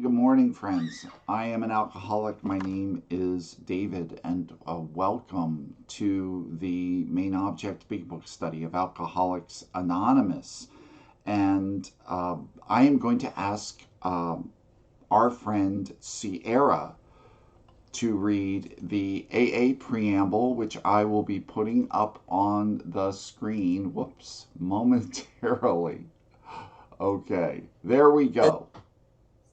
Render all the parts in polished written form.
Good morning, friends. I am an alcoholic. My name is David, and welcome to the main object big book study of Alcoholics Anonymous. And I am going to ask our friend Sierra to read the AA preamble, which I will be putting up on the screen. Whoops, momentarily. Okay, there we go.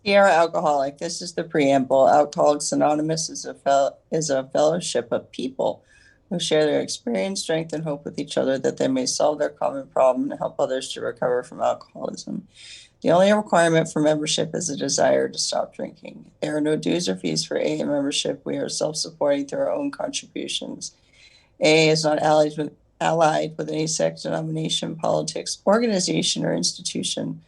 Sierra Alcoholic. This is the preamble. Alcoholics Anonymous is a fellowship of people who share their experience, strength, and hope with each other that they may solve their common problem and help others to recover from alcoholism. The only requirement for membership is a desire to stop drinking. There are no dues or fees for AA membership. We are self-supporting through our own contributions. AA is not allied with any sect, denomination, politics, organization, or institution,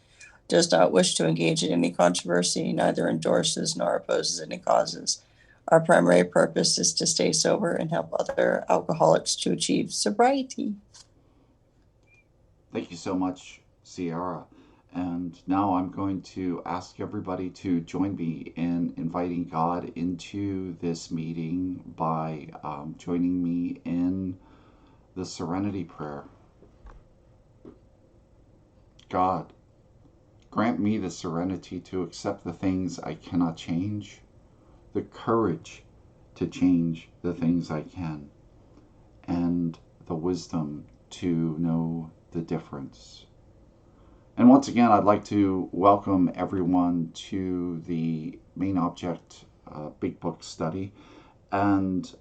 does not wish to engage in any controversy, neither endorses nor opposes any causes. Our primary purpose is to stay sober and help other alcoholics to achieve sobriety. Thank you so much, Sierra. And now I'm going to ask everybody to join me in inviting God into this meeting by joining me in the Serenity Prayer. God, grant me the serenity to accept the things I cannot change, the courage to change the things I can, and the wisdom to know the difference. And once again, I'd like to welcome everyone to the main object big book study. And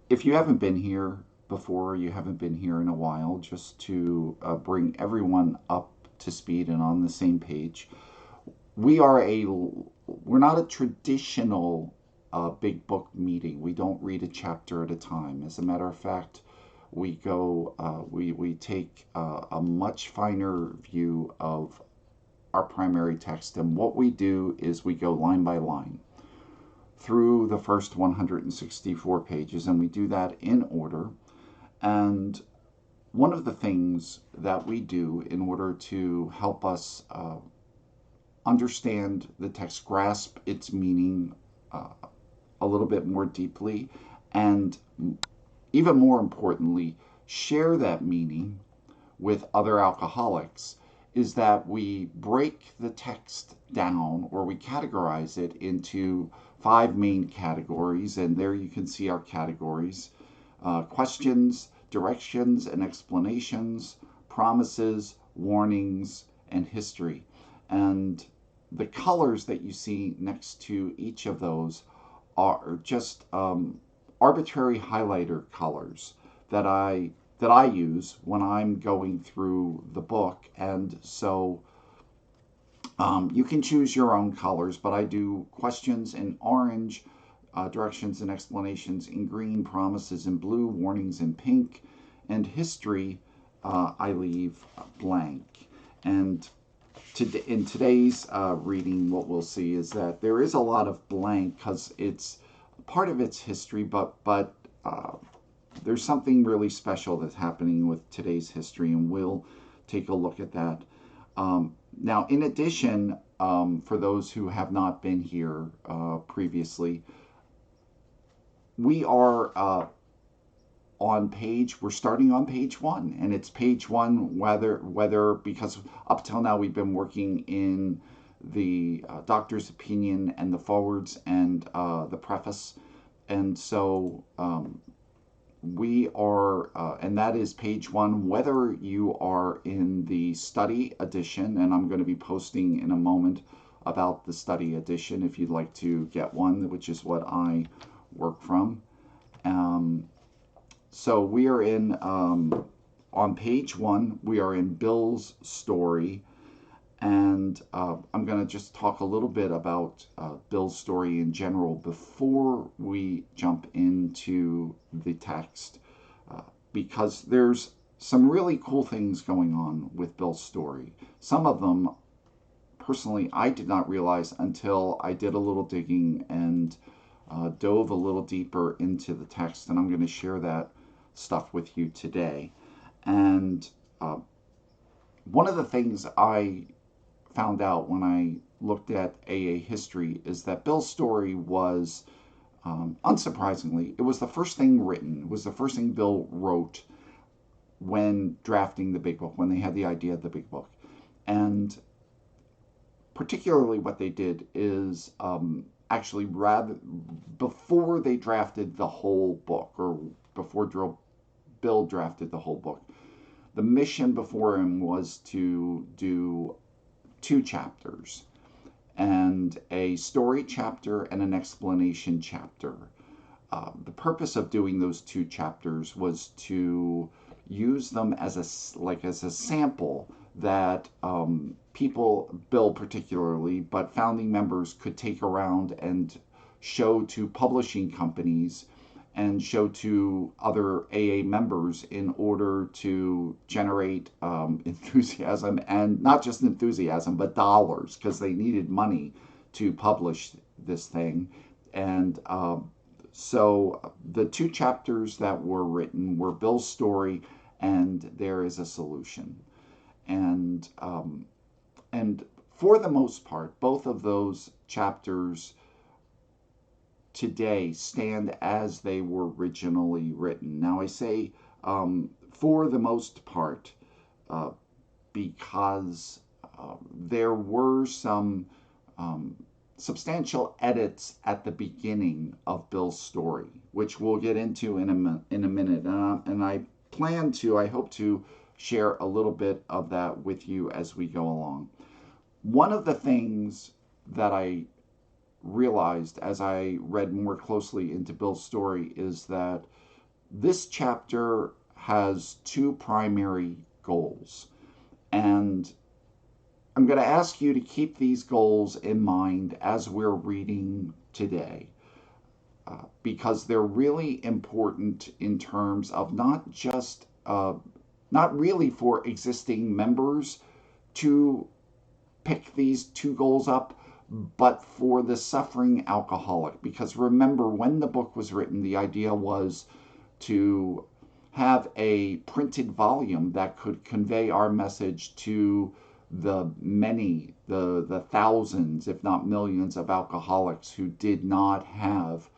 if you haven't been here before, you haven't been here in a while, just to bring everyone up to speed and on the same page, we're not a traditional big book meeting. We don't read a chapter at a time. As a matter of fact, we take a much finer view of our primary text, and what we do is we go line by line through the first 164 pages, and we do that in order. And one of the things that we do in order to help us understand the text, grasp its meaning a little bit more deeply, and even more importantly, share that meaning with other alcoholics, is that we break the text down, or we categorize it into 5 main categories. And there you can see our categories: questions, directions and explanations, promises, warnings, and history. And the colors that you see next to each of those are just arbitrary highlighter colors that I use when I'm going through the book. And so you can choose your own colors, but I do questions in orange, directions and explanations in green, promises in blue, warnings in pink, and history I leave blank. And in today's reading, what we'll see is that there is a lot of blank because it's part of its history, but there's something really special that's happening with today's history, and we'll take a look at that. Now, in addition, for those who have not been here previously, we are we're starting on page 1, and it's page 1 whether because up till now we've been working in the doctor's opinion and the forwards and the preface. And so we are, and that is page 1, whether you are in the study edition, and I'm going to be posting in a moment about the study edition if you'd like to get one, which is what I work from. So we are in, on page 1, we are in Bill's story. And I'm going to just talk a little bit about Bill's story in general before we jump into the text, because there's some really cool things going on with Bill's story. Some of them, personally, I did not realize until I did a little digging and dove a little deeper into the text, and I'm going to share that stuff with you today. And one of the things I found out when I looked at AA history is that Bill's story was, unsurprisingly, it was the first thing written. It was the first thing Bill wrote when drafting the big book, when they had the idea of the big book. And particularly what they did is actually, rather before they drafted the whole book, or before Bill drafted the whole book, the mission before him was to do two chapters, and a story chapter and an explanation chapter. The purpose of doing those two chapters was to use them as a sample that people, Bill particularly, but founding members could take around and show to publishing companies and show to other AA members in order to generate enthusiasm, and not just enthusiasm, but dollars, because they needed money to publish this thing. And so the two chapters that were written were Bill's story and There Is a Solution. And and for the most part, both of those chapters today stand as they were originally written. Now, I say for the most part uh, because there were some um, substantial edits at the beginning of Bill's story, which we'll get into in a minute. And I plan to, I hope to share a little bit of that with you as we go along. One of the things that I realized as I read more closely into Bill's story is that this chapter has two primary goals. And I'm going to ask you to keep these goals in mind as we're reading today, because they're really important in terms of not really for existing members to pick these two goals up, but for the suffering alcoholic. Because remember, when the book was written, the idea was to have a printed volume that could convey our message to the many, the thousands, if not millions, of alcoholics who did not have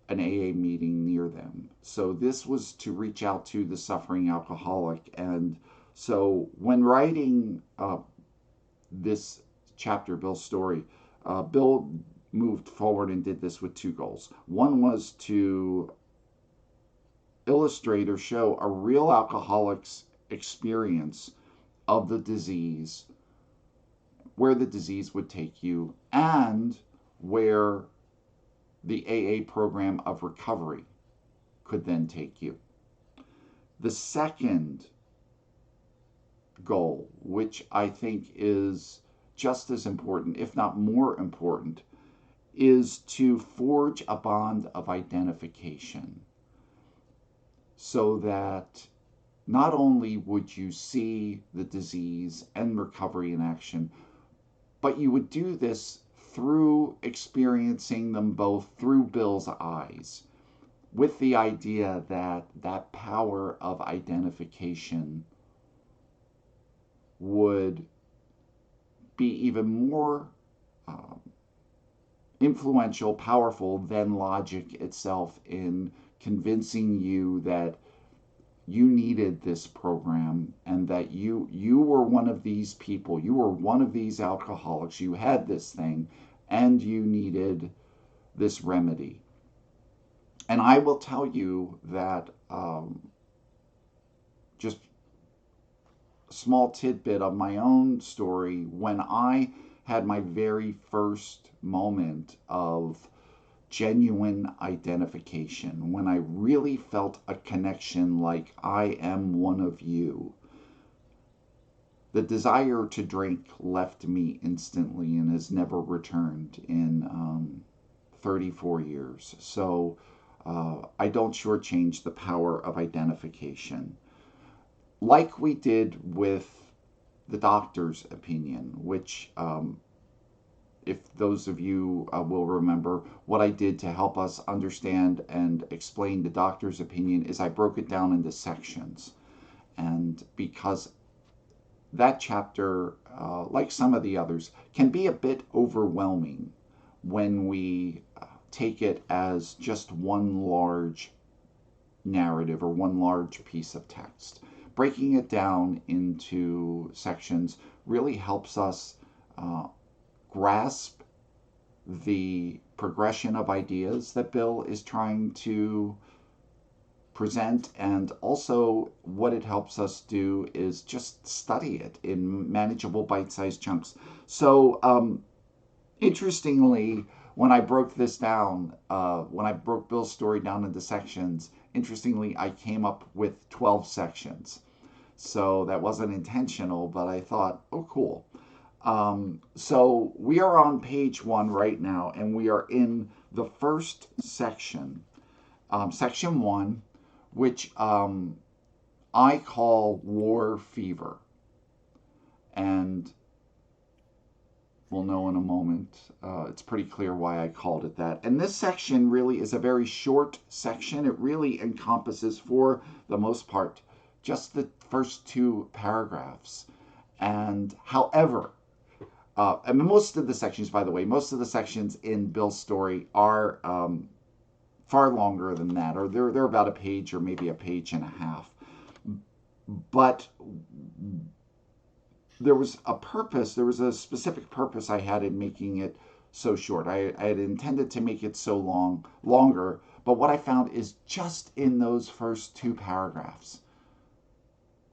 an AA meeting near them. So this was to reach out to the suffering alcoholic. And so when writing this chapter, Bill's story, Bill moved forward and did this with two goals. One was to illustrate or show a real alcoholic's experience of the disease, where the disease would take you, and where the AA program of recovery could then take you. The second goal, which I think is just as important, if not more important, is to forge a bond of identification, so that not only would you see the disease and recovery in action, but you would do this through experiencing them both through Bill's eyes, with the idea that that power of identification would be even more um, influential, powerful than logic itself in convincing you that you needed this program, and that you were one of these people, you were one of these alcoholics, you had this thing, and you needed this remedy. And I will tell you that just a small tidbit of my own story, when I had my very first moment of genuine identification, when I really felt a connection, like I am one of you, the desire to drink left me instantly and has never returned in 34 years. So I don't shortchange the power of identification. Like we did with the doctor's opinion, which, if those of you will remember, what I did to help us understand and explain the doctor's opinion is I broke it down into sections. And because that chapter, like some of the others, can be a bit overwhelming when we take it as just one large narrative or one large piece of text. Breaking it down into sections really helps us uh, grasp the progression of ideas that Bill is trying to present, and also what it helps us do is just study it in manageable bite-sized chunks. So interestingly, when I broke this down, when I broke Bill's story down into sections, interestingly, I came up with 12 sections. So that wasn't intentional, but I thought, oh, cool. So we are on page 1 right now, and we are in the first section, section 1, which I call war fever. And we'll know in a moment. It's pretty clear why I called it that. And this section really is a very short section. It really encompasses, for the most part, just the first 2 paragraphs. And however, and most of the sections, by the way, most of the sections in Bill's story are far longer than that, or they're about a page or maybe a page and a half. But there was a purpose, there was a specific purpose I had in making it so short. I had intended to make it so longer, but what I found is just in those first 2 paragraphs,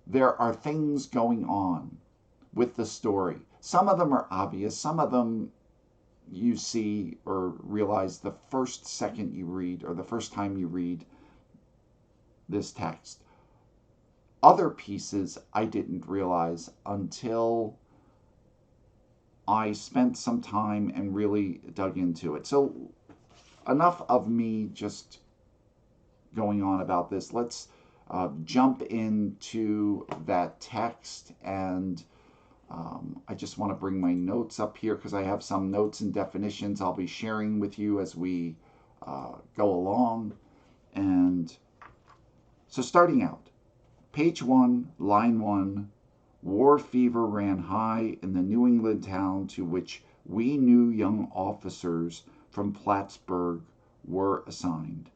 there are things going on with the story. Some of them are obvious, some of them you see or realize the first second you read or the first time you read this text. Other pieces I didn't realize until I spent some time and really dug into it. So, enough of me just going on about this. Let's jump into that text. And I just want to bring my notes up here because I have some notes and definitions I'll be sharing with you as we go along. And so, starting out, page 1, line 1. War fever ran high in the New England town to which we new young officers from Plattsburgh were assigned,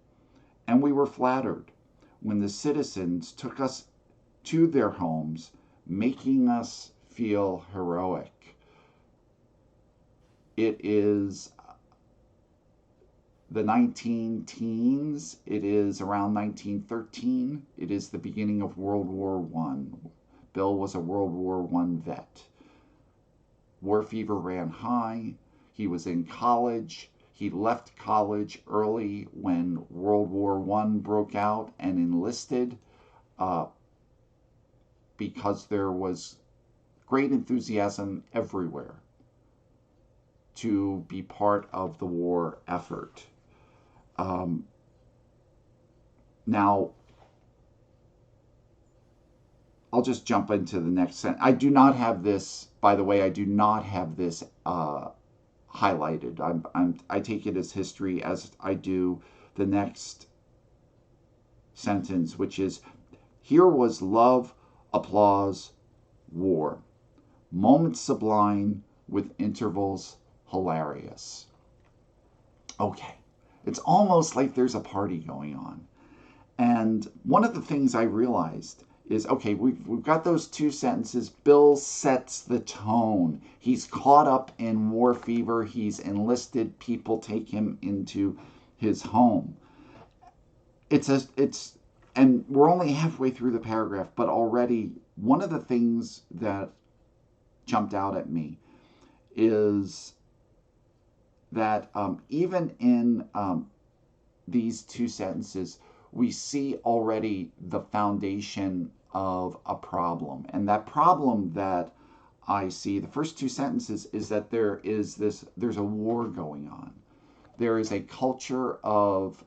and we were flattered when the citizens took us to their homes, making us feel heroic. It is the 19 teens. It is around 1913. It is the beginning of World War I. Bill was a World War I vet. War fever ran high. He was in college. He left college early when World War I broke out and enlisted uh, because there was great enthusiasm everywhere to be part of the war effort. Um, Now, I'll just jump into the next sentence. I do not have this, by the way, I do not have this highlighted. I take it as history as I do the next sentence, which is, here was love, applause, war. Moments sublime with intervals hilarious. Okay. It's almost like there's a party going on. And one of the things I realized is, okay, we've got those 2 sentences. Bill sets the tone. He's caught up in war fever. He's enlisted. People take him into his home. It's and we're only halfway through the paragraph, but already one of the things that jumped out at me is that even in these 2 sentences, we see already the foundation of a problem. And that problem that I see, the first 2 sentences, is that there's a war going on. There is a culture of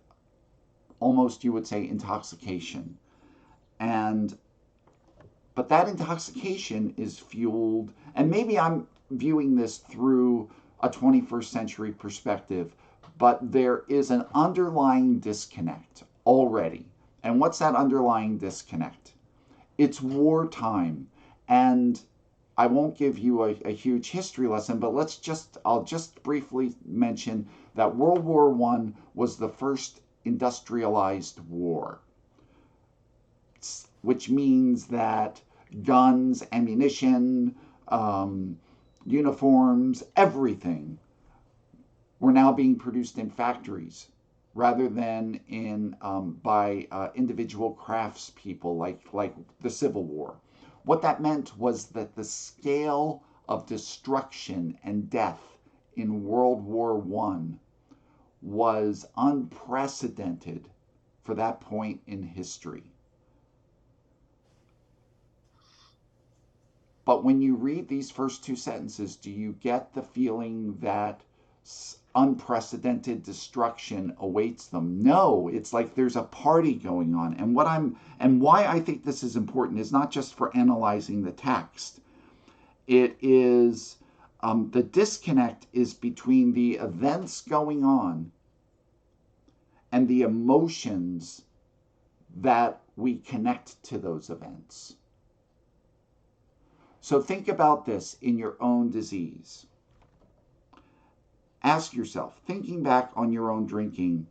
almost, you would say, intoxication. And but that intoxication is fueled, and maybe I'm viewing this through a 21st century perspective, but there is an underlying disconnect already. And what's that underlying disconnect? It's wartime. And I won't give you a huge history lesson, but I'll just briefly mention that World War I was the first industrialized war, which means that guns, ammunition, um, uniforms, everything were now being produced in factories rather than in by individual craftspeople like the Civil War. What that meant was that the scale of destruction and death in World War One was unprecedented for that point in history. But when you read these first two sentences, do you get the feeling that unprecedented destruction awaits them? No, it's like there's a party going on. And why I think this is important is not just for analyzing the text. It is the disconnect is between the events going on and the emotions that we connect to those events. So think about this in your own disease. Ask yourself, thinking back on your own drinking,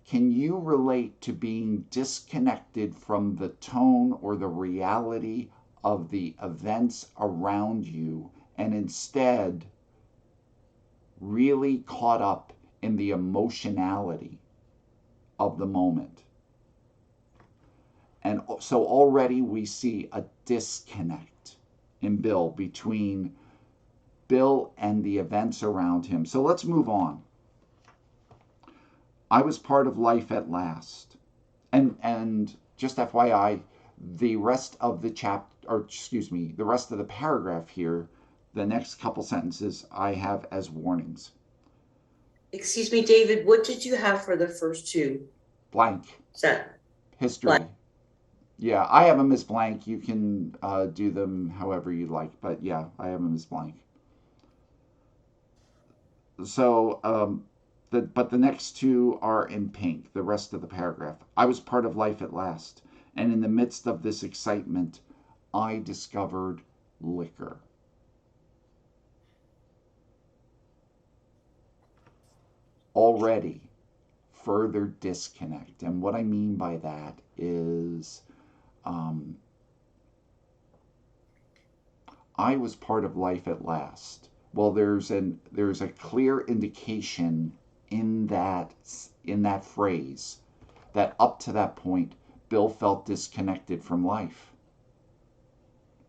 can you relate to being disconnected from the tone or the reality of the events around you and instead really caught up in the emotionality of the moment? And so already we see a disconnect in Bill between Bill and the events around him. So let's move on. I was part of life at last. And just FYI, the rest of the the rest of the paragraph here, the next couple sentences I have as warnings. Excuse me, David, what did you have for the first two? Blank. Set. History. Blank. Yeah, I have them as blank. You can do them however you like, but yeah, I have them as blank. So, but the next two are in pink, the rest of the paragraph. I was part of life at last, and in the midst of this excitement, I discovered liquor. Already, further disconnect. And what I mean by that is I was part of life at last. Well, there's a clear indication in that phrase that up to that point, Bill felt disconnected from life.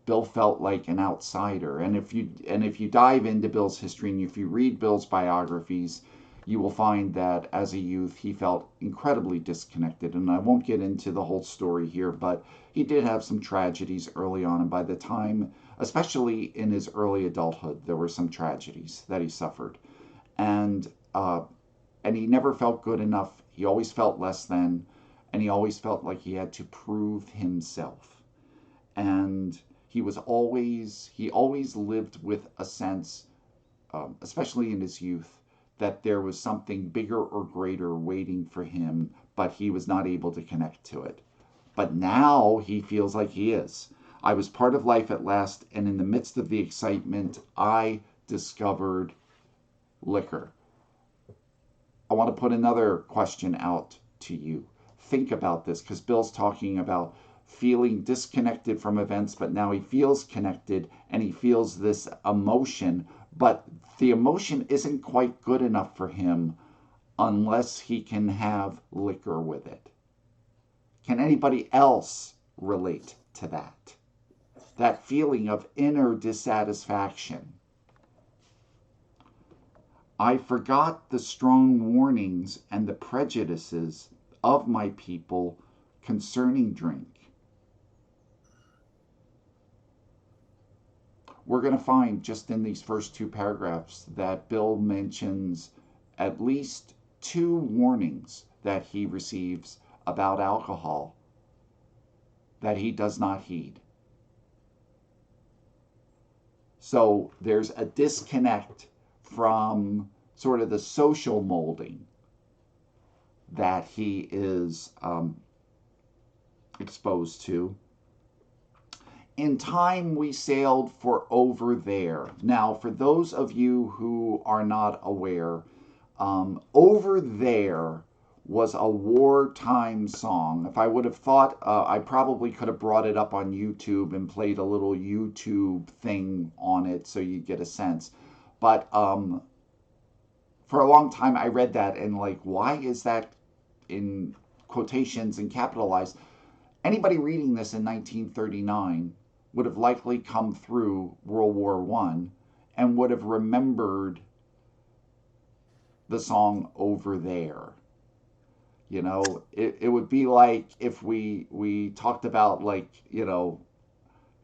Bill felt like an outsider. And if you dive into Bill's history and if you read Bill's biographies, you will find that as a youth he felt incredibly disconnected. And I won't get into the whole story here, but he did have some tragedies early on, and by the time, especially in his early adulthood, there were some tragedies that he suffered. And he never felt good enough. He always felt less than, and he always felt like he had to prove himself. And he always lived with a sense, especially in his youth, that there was something bigger or greater waiting for him, but he was not able to connect to it. But now he feels like he is. I was part of life at last, and in the midst of the excitement, I discovered liquor. I want to put another question out to you. Think about this, because Bill's talking about feeling disconnected from events, but now he feels connected and he feels this emotion, but the emotion isn't quite good enough for him unless he can have liquor with it. Can anybody else relate to that? That feeling of inner dissatisfaction. I forgot the strong warnings and the prejudices of my people concerning drink. We're going to find just in these first two paragraphs that Bill mentions at least two warnings that he receives about alcohol that he does not heed. So there's a disconnect from sort of the social molding that he is exposed to. In time we sailed for over there. Now, for those of you who are not aware, over there was a wartime song. If I would have thought, I probably could have brought it up on YouTube and played a little YouTube thing on it so you get a sense. But for a long time, I read that and, like, why is that in quotations and capitalized? Anybody reading this in 1939 would have likely come through World War One and would have remembered the song Over There. You know, it would be like if we talked about, like,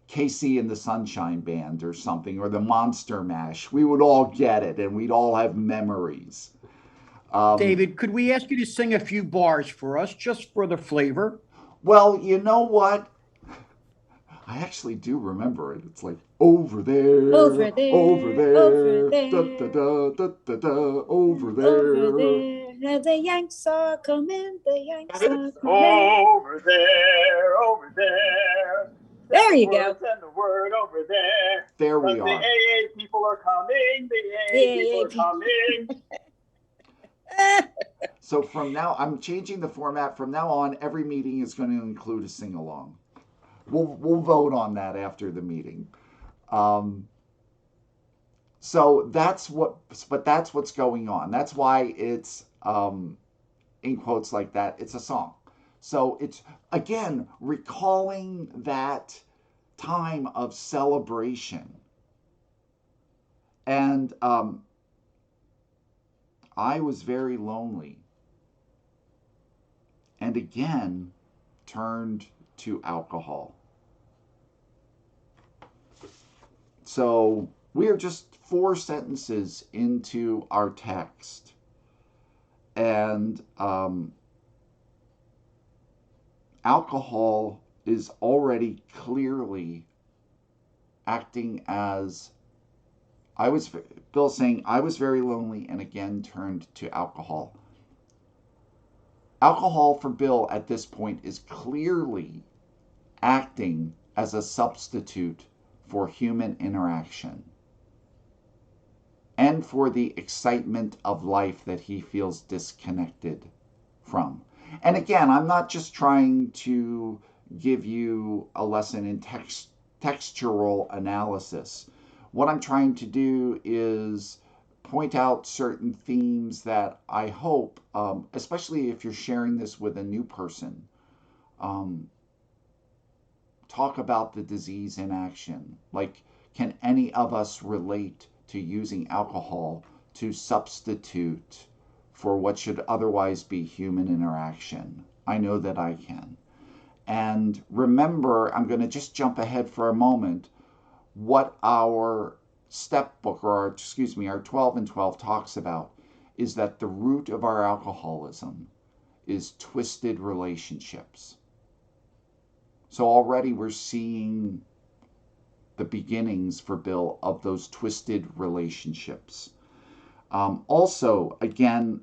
Casey and the Sunshine Band or something, or the Monster Mash. We would all get it and we'd all have memories. Um, David, could we ask you to sing a few bars for us, just for the flavor? well, you know what? I actually do remember it. It's like over there, over over there, da da there, da da da da, over over there. there. The Yanks are coming, the Yanks are coming. Over there, over there. There you go. Send the word over there. There we The are. AA people are coming. The AA people are coming. So from now, I'm changing the format. From now on, every meeting is going to include a sing along. We'll vote on that after the meeting. So that's what's going on. That's why it's in quotes like that. It's a song. So it's again recalling that time of celebration. And I was very lonely, and again turned to alcohol. So we are just 4 sentences into our text, and alcohol is already clearly acting as Bill saying, I was very lonely and again turned to alcohol. Alcohol for Bill at this point is clearly acting as a substitute for human interaction and for the excitement of life that he feels disconnected from. And again, I'm not just trying to give you a lesson in textual analysis. What I'm trying to do is point out certain themes that I hope, especially if you're sharing this with a new person, talk about the disease in action. Like, can any of us relate to using alcohol to substitute for what should otherwise be human interaction? I know that I can. And remember, I'm going to just jump ahead for a moment, what our step book, or our 12 and 12 talks about is that the root of our alcoholism is twisted relationships. So already we're seeing the beginnings for Bill of those twisted relationships. Also, again,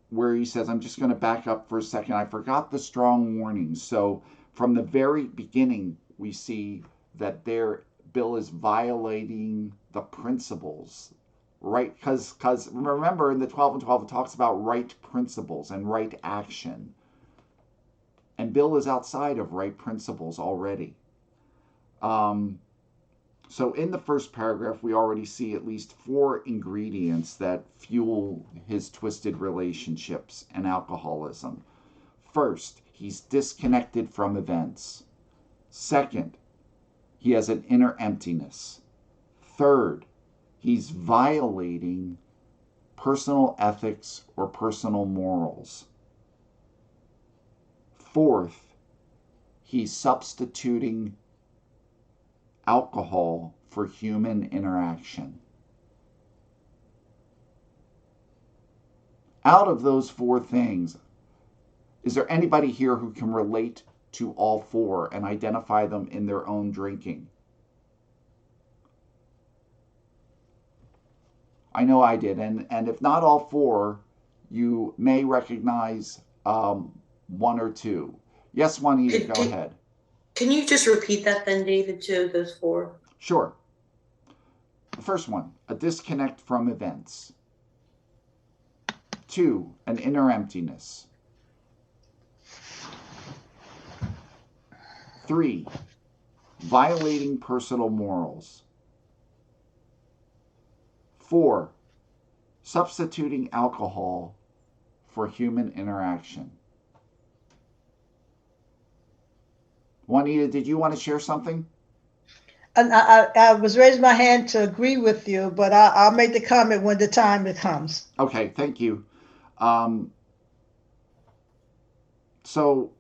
where he says, I'm just going to back up for a second. I forgot the strong warnings. So from the very beginning, we see that Bill is violating the principles, right? Because remember, in the 12 and 12, it talks about right principles and right action. And Bill is outside of right principles already. So in the first paragraph, we already see at least 4 ingredients that fuel his twisted relationships and alcoholism. First, he's disconnected from events. Second, he has an inner emptiness. Third, he's violating personal ethics or personal morals. Fourth, he's substituting alcohol for human interaction. Out of those 4 things, is there anybody here who can relate to all 4 and identify them in their own drinking? I know I did, and if not all 4, you may recognize 1 or 2. Yes, Juanita, go ahead. Can you just repeat that then, David, to those four? Sure. The first one, a disconnect from events. 2, an inner emptiness. 3, violating personal morals. 4, substituting alcohol for human interaction. Juanita, did you want to share something? And I was raising my hand to agree with you, but I'll make the comment when the time it comes. Okay, thank you. So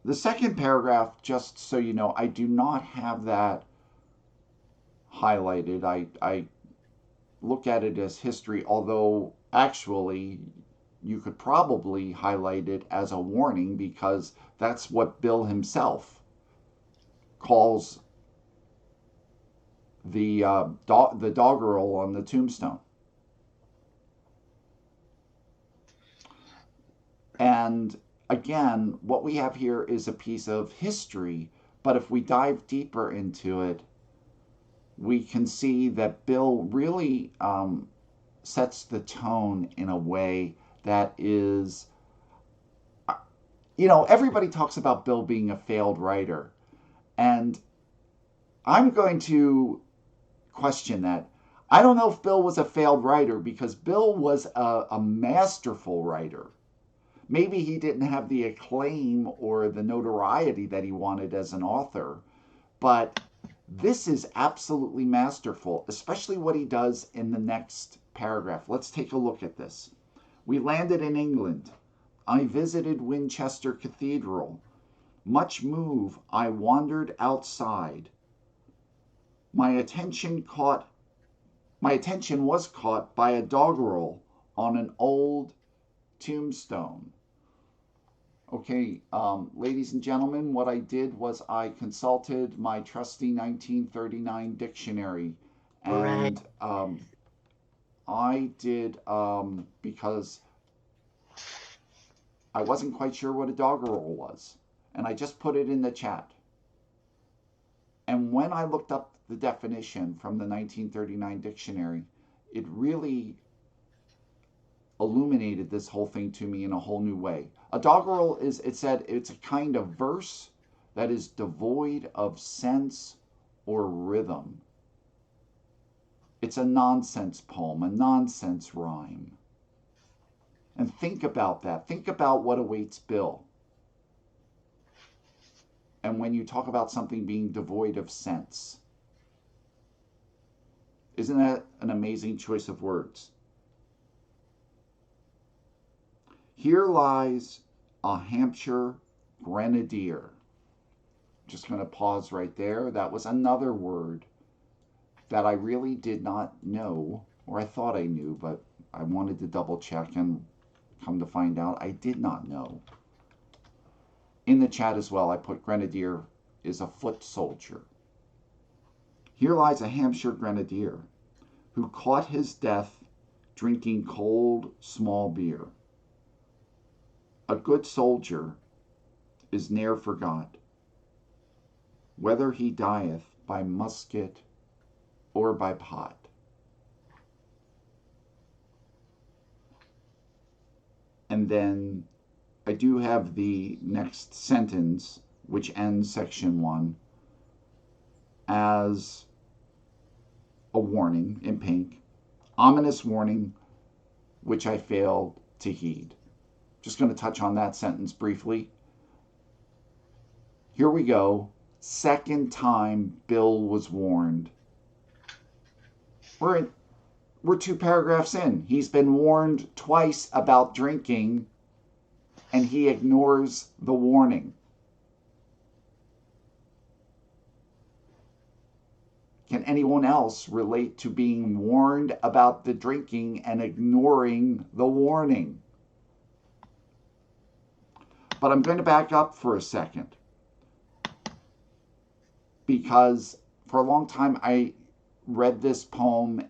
the second paragraph, just so you know, I do not have that highlighted. I look at it as history, although actually you could probably highlight it as a warning because that's what Bill himself calls the doggerel on the tombstone. And again, what we have here is a piece of history, but if we dive deeper into it, we can see that Bill really sets the tone in a way that is, everybody talks about Bill being a failed writer. And I'm going to question that. I don't know if Bill was a failed writer because Bill was a masterful writer. Maybe he didn't have the acclaim or the notoriety that he wanted as an author, but this is absolutely masterful, especially what he does in the next paragraph. Let's take a look at this. We landed in England. I visited Winchester Cathedral. Much moved, I wandered outside. My attention was caught by a doggerel on an old tombstone. Okay, ladies and gentlemen, what I did was I consulted my trusty 1939 dictionary, and I did, because I wasn't quite sure what a doggerel was, and I just put it in the chat. And when I looked up the definition from the 1939 dictionary, it really illuminated this whole thing to me in a whole new way. A doggerel is, it said, it's a kind of verse that is devoid of sense or rhythm. It's a nonsense poem, a nonsense rhyme. And think about that. Think about what awaits Bill. And when you talk about something being devoid of sense, isn't that an amazing choice of words? Here lies a Hampshire grenadier. Just going to pause right there. That was another word that I really did not know, or I thought I knew, but I wanted to double check, and come to find out I did not know. In the chat as well, I put grenadier is a foot soldier. Here lies a Hampshire grenadier who caught his death drinking cold small beer. A good soldier is ne'er forgot, whether he dieth by musket or by pot. And then I do have the next sentence, which ends section 1, as a warning in pink, ominous warning, which I failed to heed. Just going to touch on that sentence briefly. Here we go. Second time Bill was warned. We're 2 paragraphs in. He's been warned twice about drinking, and he ignores the warning. Can anyone else relate to being warned about the drinking and ignoring the warning? But I'm going to back up for a second, because for a long time I read this poem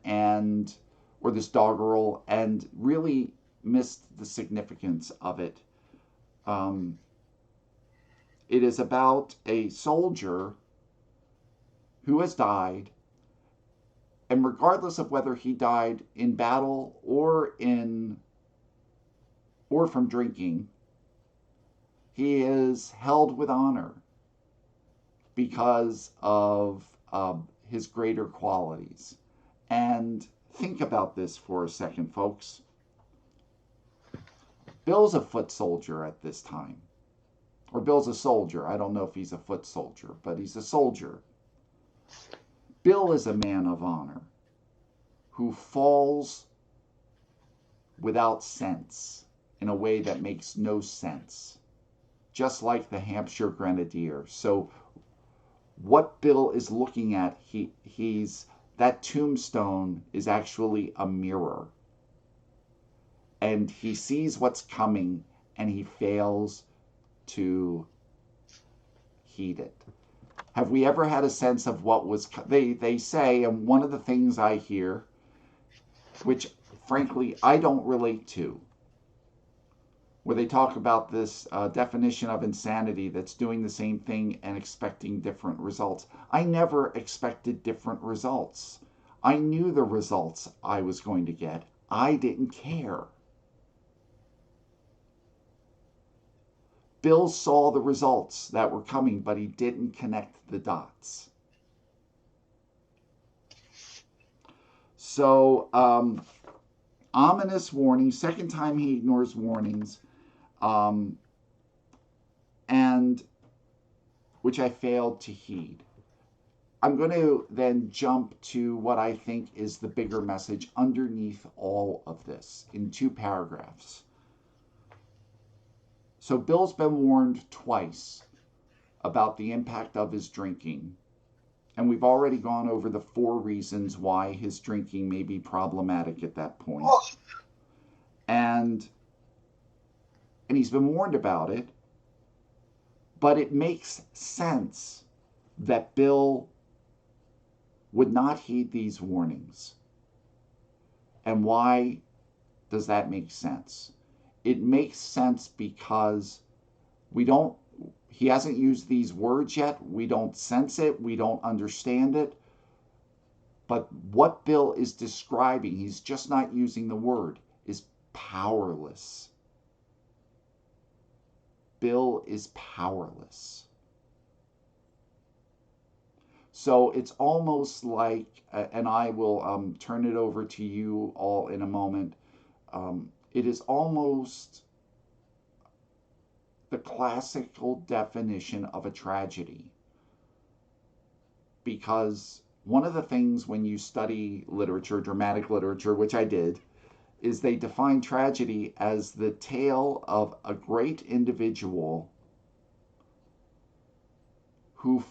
or this doggerel and really missed the significance of it. It is about a soldier who has died, and regardless of whether he died in battle or from drinking, he is held with honor because of his greater qualities. And think about this for a second, folks. Bill's a foot soldier at this time. Or Bill's a soldier. I don't know if he's a foot soldier, but he's a soldier. Bill is a man of honor who falls without sense in a way that makes no sense, just like the Hampshire Grenadier. So what Bill is looking at, he's that tombstone is actually a mirror. And he sees what's coming and he fails to heed it. Have we ever had a sense of what was they say, and one of the things I hear, which frankly I don't relate to, where they talk about this definition of insanity that's doing the same thing and expecting different results. I never expected different results. I knew the results I was going to get. I didn't care. Bill saw the results that were coming, but he didn't connect the dots. So, ominous warning, second time he ignores warnings, and which I failed to heed. I'm going to then jump to what I think is the bigger message underneath all of this in 2 paragraphs. So Bill's been warned twice about the impact of his drinking. And we've already gone over the 4 reasons why his drinking may be problematic at that point. And he's been warned about it, but it makes sense that Bill would not heed these warnings. And why does that make sense? It makes sense because he hasn't used these words yet. We don't sense it. We don't understand it. But what Bill is describing, he's just not using the word, is powerless. Bill is powerless. So it's almost like, and I will turn it over to you all in a moment, it is almost the classical definition of a tragedy. Because one of the things when you study literature, dramatic literature, which I did, is they define tragedy as the tale of a great individual who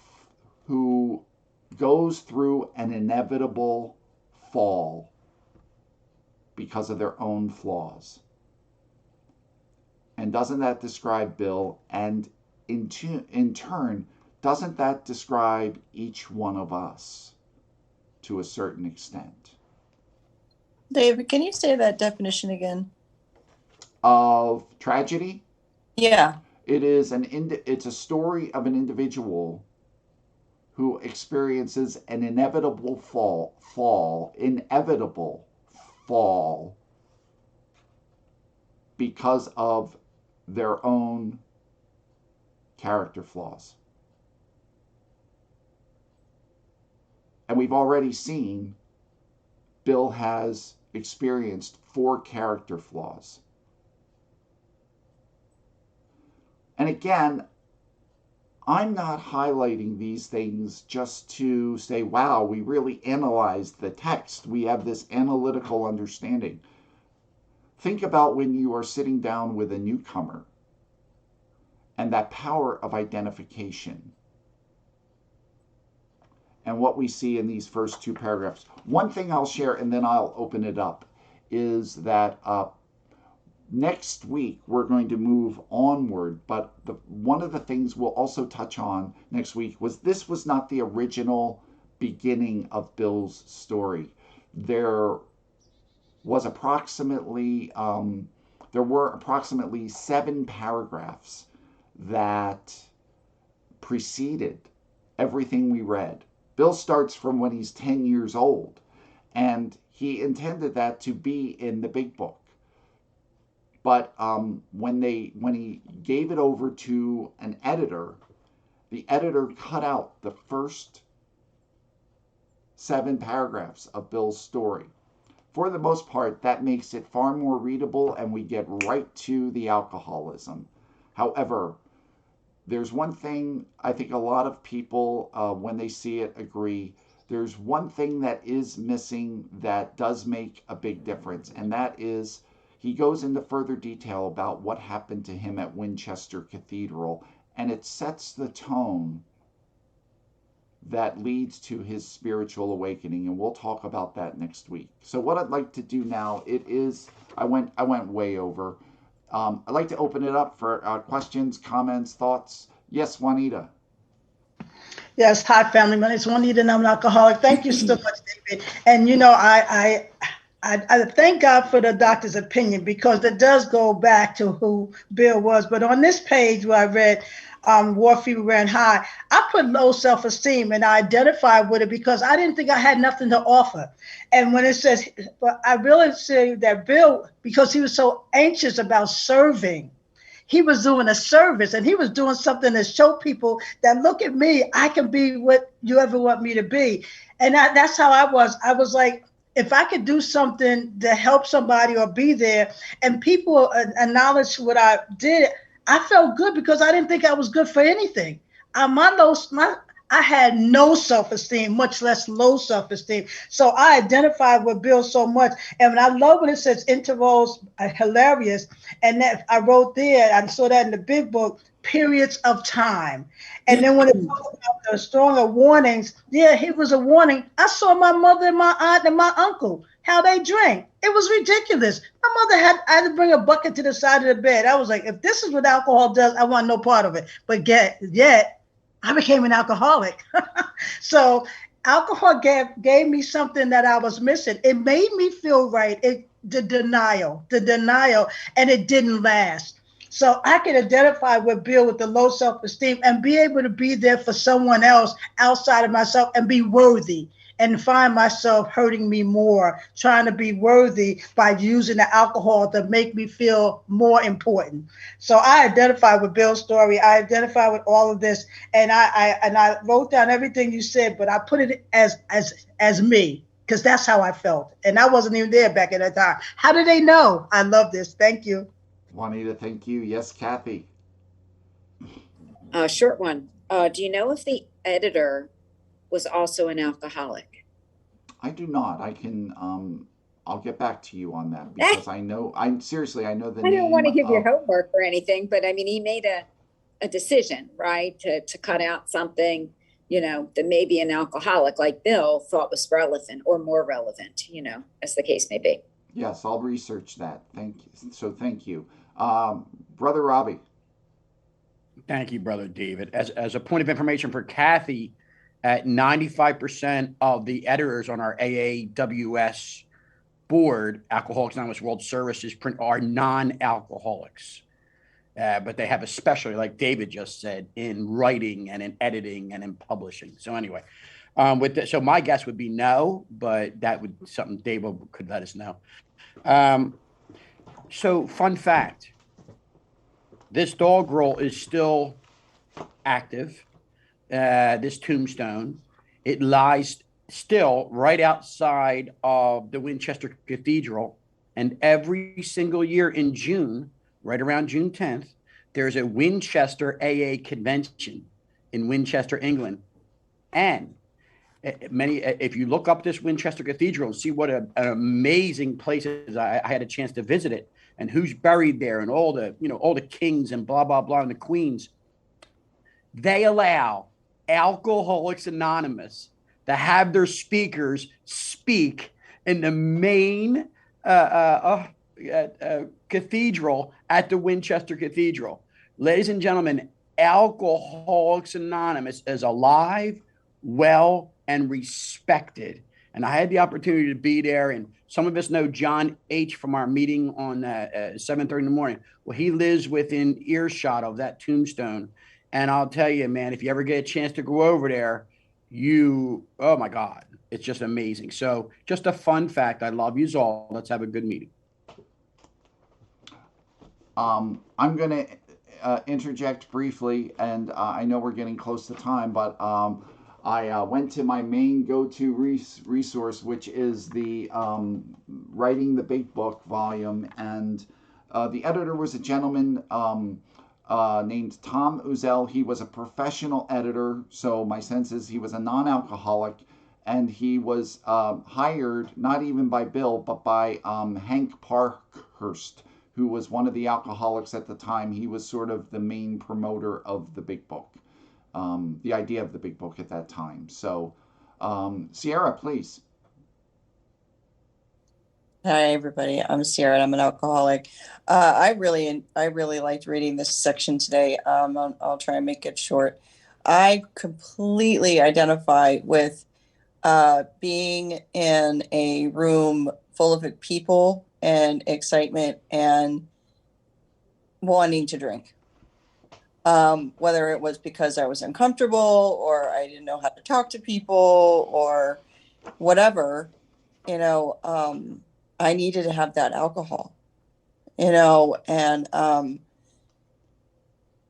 goes through an inevitable fall because of their own flaws. And doesn't that describe Bill? And in turn, doesn't that describe each one of us to a certain extent? David, can you say that definition again? Of tragedy? Yeah. It's a story of an individual who experiences an inevitable inevitable fall because of their own character flaws. And we've already seen Bill has experienced 4 character flaws. And again, I'm not highlighting these things just to say, wow, we really analyzed the text. We have this analytical understanding. Think about when you are sitting down with a newcomer and that power of identification. And what we see in these first 2 paragraphs. One thing I'll share, and then I'll open it up, is that next week we're going to move onward, but one of the things we'll also touch on next week was this was not the original beginning of Bill's story. There were approximately 7 paragraphs that preceded everything we read. Bill starts from when he's 10 years old, and he intended that to be in the big book. But when he gave it over to an editor, the editor cut out the first 7 paragraphs of Bill's story. For the most part, that makes it far more readable, and we get right to the alcoholism. However, there's one thing I think a lot of people, when they see it, agree. There's one thing that is missing that does make a big difference, and that is he goes into further detail about what happened to him at Winchester Cathedral, and it sets the tone that leads to his spiritual awakening, and we'll talk about that next week. So what I'd like to do now, I went way over. I'd like to open it up for questions, comments, thoughts. Yes, Juanita. Yes, hi family. My name is Juanita and I'm an alcoholic. Thank you so much, David. And I thank God for the doctor's opinion, because it does go back to who Bill was. But on this page where I read war fever ran high, I put low self-esteem, and I identified with it because I didn't think I had nothing to offer. And when it says, but I really say that Bill, because he was so anxious about serving, he was doing a service, and he was doing something to show people that, look at me, I can be what you ever want me to be. And that's how I was. I was like, if I could do something to help somebody or be there, and people acknowledge what I did, I felt good, because I didn't think I was good for anything. I had no self-esteem, much less low self-esteem. So I identified with Bill so much. And I love when it says intervals are hilarious. And that I wrote there, I saw that in the big book, periods of time. And then when it talks about the stronger warnings, yeah, it was a warning. I saw my mother and my aunt and my uncle, how they drank. It was ridiculous. My mother I had to bring a bucket to the side of the bed. I was like, if this is what alcohol does, I want no part of it. But yet I became an alcoholic. So alcohol gave me something that I was missing. It made me feel right. The denial, and it didn't last. So I can identify with Bill with the low self-esteem and be able to be there for someone else outside of myself and be worthy, and find myself hurting me more, trying to be worthy by using the alcohol to make me feel more important. So I identify with Bill's story. I identify with all of this, and I wrote down everything you said, but I put it as me, because that's how I felt, and I wasn't even there back at that time. How do they know? I love this. Thank you. Juanita, thank you. Yes, Kathy. Short one. Do you know if the editor was also an alcoholic? I do not. I can. I'll get back to you on that, because I know. I know the I don't want to name give you of. homework or anything, but I mean, he made a decision, right, to cut out something, that maybe an alcoholic like Bill thought was relevant or more relevant, as the case may be. Yes, I'll research that. Thank you. So thank you, Brother Robbie. Thank you, Brother David. As a point of information for Kathy, at 95% of the editors on our AAWS board, Alcoholics Anonymous World Services print, are non-alcoholics. But they have a specialty, like David just said, in writing and in editing and in publishing. So anyway, so my guess would be no, but that would something David could let us know. So fun fact, this dog roll is still active. This tombstone, it lies still right outside of the Winchester Cathedral. And every single year in June, right around June 10th, there's a Winchester AA convention in Winchester, England. And if you look up this Winchester Cathedral and see what an amazing place it is, I had a chance to visit it, and who's buried there, and all the kings and blah, blah, blah, and the queens. They allow Alcoholics Anonymous to have their speakers speak in the main cathedral at the Winchester Cathedral. Ladies and gentlemen, Alcoholics Anonymous is alive, well, and respected. And I had the opportunity to be there, and some of us know John H. from our meeting on 7:30 in the morning. Well, he lives within earshot of that tombstone. And I'll tell you, man, if you ever get a chance to go over there, oh my God, it's just amazing. So, just a fun fact. I love you all. Let's have a good meeting. I'm going to interject briefly, and I know we're getting close to time, but I went to my main go-to resource, which is the Writing the Big Book volume, and the editor was a gentleman named Tom Uzel. He was a professional editor, so my sense is he was a non-alcoholic, and he was hired not even by Bill, but by Hank Parkhurst, who was one of the alcoholics at the time. He was sort of the main promoter of the Big Book, the idea of the Big Book at that time. So, Sierra, please. Hi, everybody. I'm Sierra, and I'm an alcoholic. I really liked reading this section today. I'll try and make it short. I completely identify with being in a room full of people and excitement and wanting to drink. Whether it was because I was uncomfortable or I didn't know how to talk to people or whatever, I needed to have that alcohol, and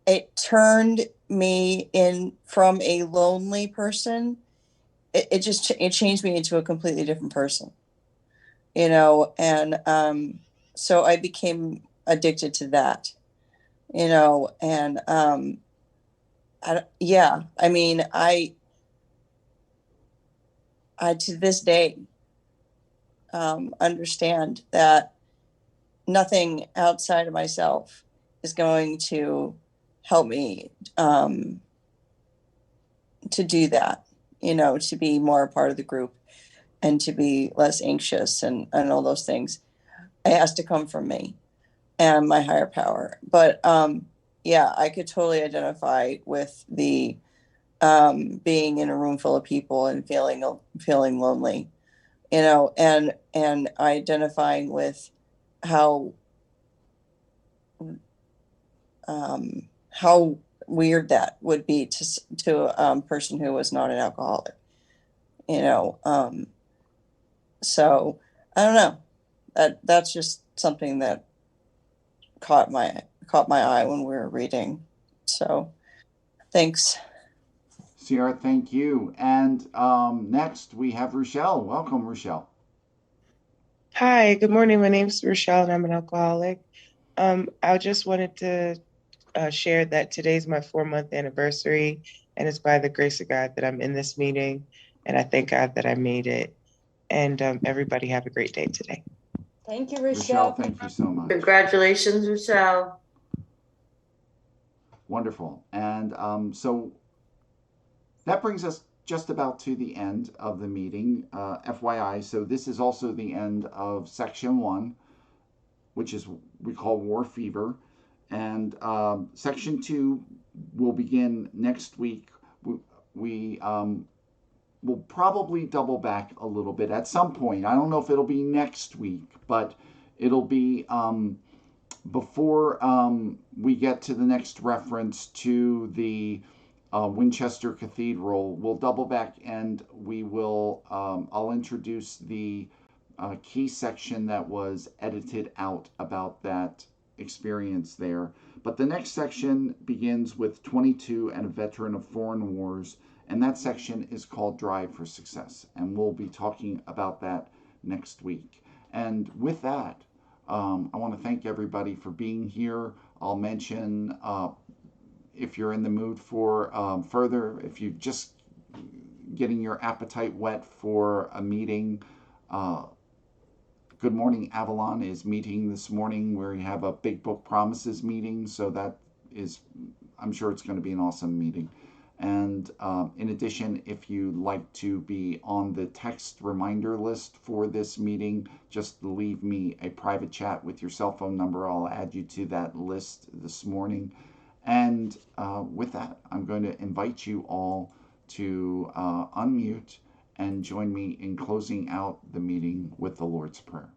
it turned me in from a lonely person. It changed me into a completely different person, and so I became addicted to that, and I mean, I to this day understand that nothing outside of myself is going to help me to do that, to be more a part of the group and to be less anxious and all those things. It has to come from me and my higher power. But yeah, I could totally identify with the being in a room full of people and feeling lonely, and identifying with how how weird that would be to a person who was not an alcoholic, so I don't know, that's just something that caught my eye when we were reading. So thanks. Sierra, thank you. And next we have Rochelle. Welcome, Rochelle. Hi, good morning. My name is Rochelle and I'm an alcoholic. I just wanted to share that today's my 4-month anniversary, and it's by the grace of God that I'm in this meeting, and I thank God that I made it. And everybody have a great day today. Thank you, Rochelle, Rochelle. thank you so much. Congratulations, Rochelle. Wonderful. And so that brings us just about to the end of the meeting, FYI. So this is also the end of section 1, which is we call War Fever. And section 2 will begin next week. We will probably double back a little bit at some point. I don't know if it'll be next week, but it'll be before we get to the next reference to the Winchester Cathedral. We'll double back and we will, I'll introduce the key section that was edited out about that experience there. But the next section begins with 22 and a veteran of foreign wars, and that section is called Drive for Success, and we'll be talking about that next week. And with that, I want to thank everybody for being here. I'll mention if you're in the mood for further, if you're just getting your appetite whet for a meeting, Good Morning Avalon is meeting this morning where we have a Big Book Promises meeting. So that is, I'm sure it's going to be an awesome meeting. And in addition, if you'd like to be on the text reminder list for this meeting, just leave me a private chat with your cell phone number. I'll add you to that list this morning. And with that, I'm going to invite you all to unmute and join me in closing out the meeting with the Lord's Prayer.